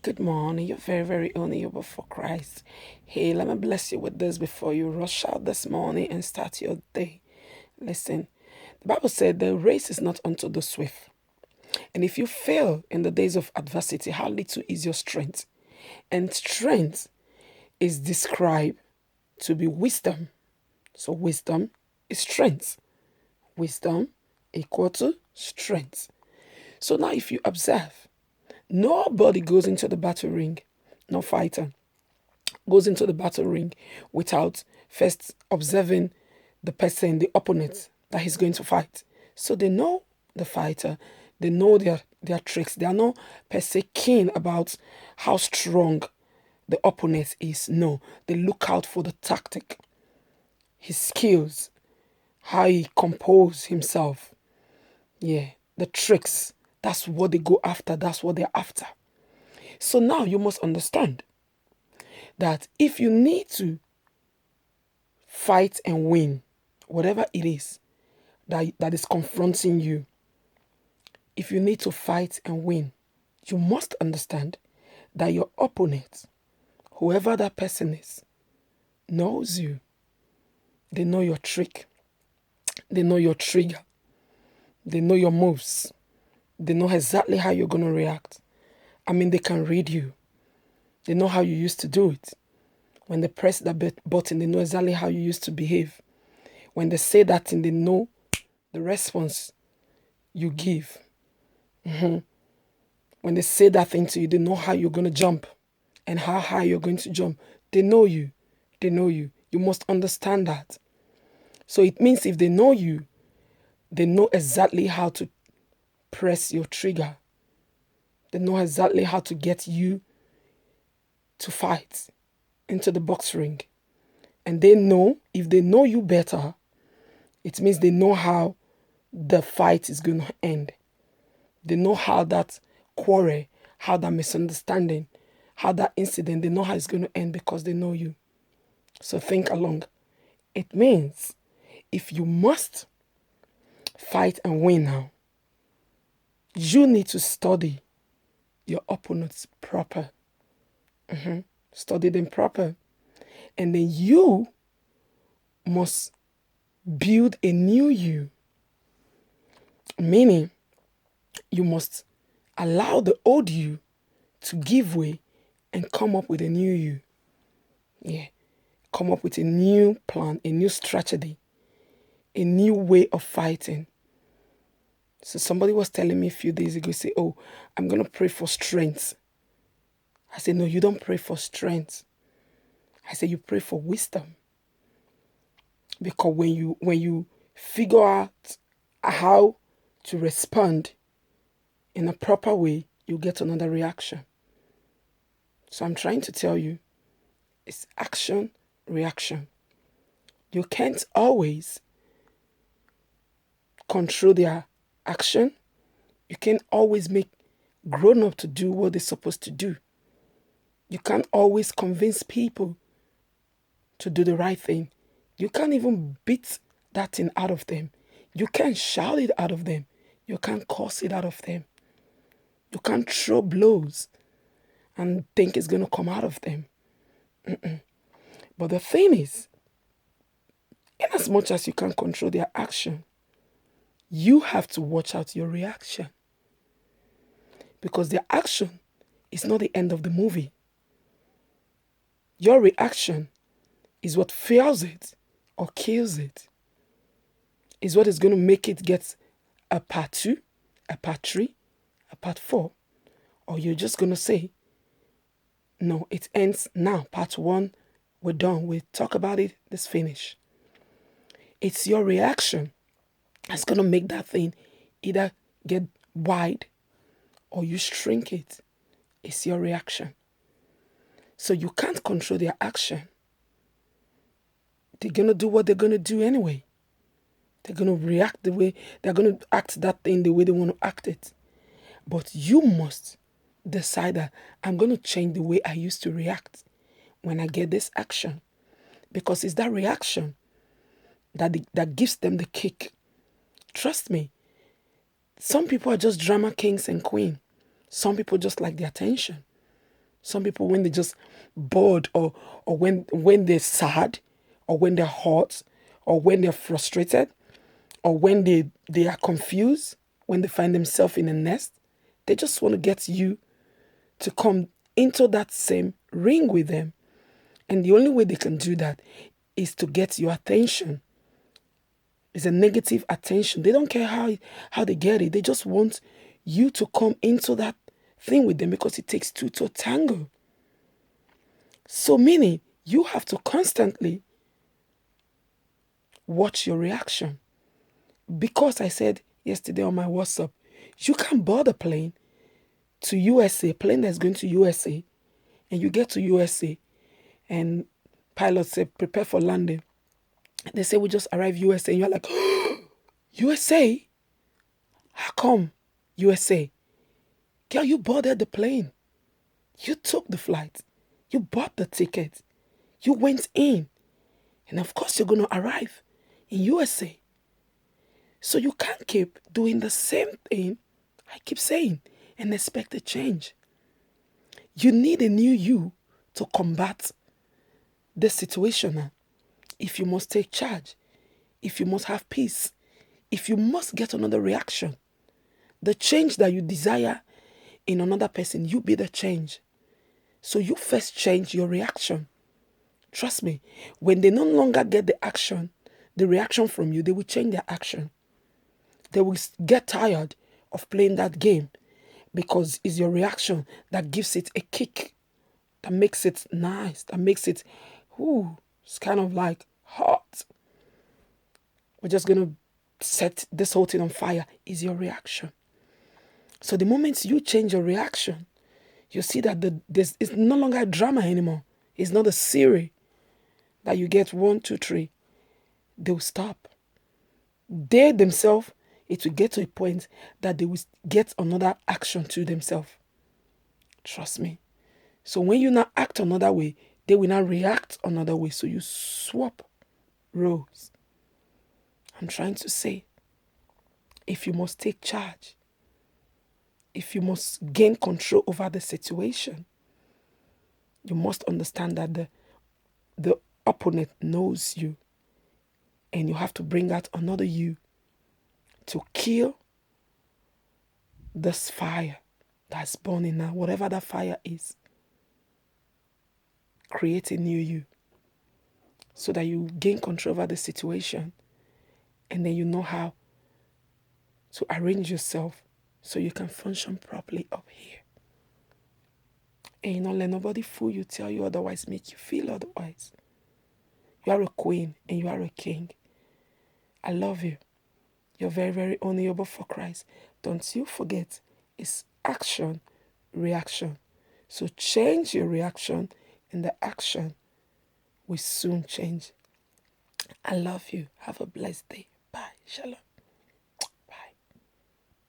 Good morning. You're very, very honorable for Christ. Hey, let me bless you with this before you rush out this morning and start your day. Listen, the Bible said the race is not unto the swift. And if you fail in the days of adversity, how little is your strength? And strength is described to be wisdom. So wisdom is strength. Wisdom equal to strength. So now if you observe, nobody goes into the battle ring, no fighter goes into the battle ring without first observing the person, the opponent that he's going to fight. So they know the fighter, they know their tricks. They are not per se keen about how strong the opponent is. No, they look out for the tactic, his skills, how he compose himself. Yeah, the tricks. That's what they go after. That's what they're after. So now you must understand that if you need to fight and win, whatever it is that is confronting you, if you need to fight and win, you must understand that your opponent, whoever that person is, knows you. They know your trick. They know your trigger. They know your moves. They know exactly how you're going to react. I mean, they can read you. They know how you used to do it. When they press that button, they know exactly how you used to behave. When they say that thing, they know the response you give. When they say that thing to you, they know how you're going to jump and how high you're going to jump. They know you. They know you. You must understand that. So it means if they know you, they know exactly how to press your trigger. They know exactly how to get you to fight into the box ring. And they know, if they know you better, it means they know how the fight is going to end. They know how that quarrel, how that misunderstanding, how that incident, they know how it's going to end because they know you. So think along. It means if you must fight and win now, you need to study your opponents proper. Study them proper. And then you must build a new you. Meaning, you must allow the old you to give way and come up with a new you. Yeah. Come up with a new plan, a new strategy, a new way of fighting. So somebody was telling me a few days ago, say, oh, I'm going to pray for strength. I said, no, you don't pray for strength. I said, you pray for wisdom. Because when you figure out how to respond in a proper way, you get another reaction. So I'm trying to tell you, it's action, reaction. You can't always control their action. You can't always make grown up to do what they're supposed to do. You can't always convince people to do the right thing. You can't even beat that thing out of them. You can't shout it out of them. You can't curse it out of them. You can't throw blows and think it's going to come out of them. But the thing is, in as much as you can control their action, you have to watch out your reaction. Because their action is not the end of the movie. Your reaction is what fuels it or kills it. Is what is going to make it get a part 2, a part 3, a part 4. Or you're just going to say, no, it ends now. Part 1, we're done. We talk about it, let's finish. It's your reaction that's going to make that thing either get wide or you shrink it. It's your reaction. So you can't control their action. They're going to do what they're going to do anyway. They're going to react the way, they're going to act that thing the way they want to act it. But you must decide that I'm going to change the way I used to react when I get this action. Because it's that reaction that gives them the kick. Trust me. Some people are just drama kings and queens. Some people just like the attention. Some people, when they're just bored, or when they're sad, or when they're hot, or when they're frustrated, or when they are confused, when they find themselves in a nest, they just want to get you to come into that same ring with them. And the only way they can do that is to get your attention. It's a negative attention. They don't care how they get it. They just want you to come into that thing with them, because it takes two to tango. So meaning you have to constantly watch your reaction. Because I said yesterday on my WhatsApp, you can't board a plane to USA, plane that's going to USA, and you get to USA, and pilot said, prepare for landing. They say, we just arrived USA, and you're like, USA? How come USA? Girl, you boarded the plane. You took the flight. You bought the ticket. You went in. And of course, you're going to arrive in USA. So you can't keep doing the same thing I keep saying and expect a change. You need a new you to combat the situation. If you must take charge, if you must have peace, if you must get another reaction, the change that you desire in another person, you be the change. So you first change your reaction. Trust me, when they no longer get the reaction from you, they will change their action. They will get tired of playing that game, because it's your reaction that gives it a kick, that makes it nice, that makes it, it's kind of like hot. We're just going to set this whole thing on fire. Is your reaction. So the moment you change your reaction, you see that it's no longer a drama anymore. It's not a series that you get 1, 2, 3. They'll stop. They themselves, it will get to a point that they will get another action to themselves. Trust me. So when you now act another way, they will now react another way. So you swap roles. I'm trying to say, if you must take charge, if you must gain control over the situation, you must understand that the opponent knows you, and you have to bring out another you to kill this fire that's burning now, whatever that fire is. Create a new you so that you gain control over the situation, and then you know how to arrange yourself so you can function properly up here. And you don't let nobody fool you, tell you otherwise, make you feel otherwise. You are a queen and you are a king. I love you. You're very, very honorable for Christ. Don't you forget, it's action, reaction. So change your reaction, and the action will soon change. I love you. Have a blessed day. Bye. Shalom.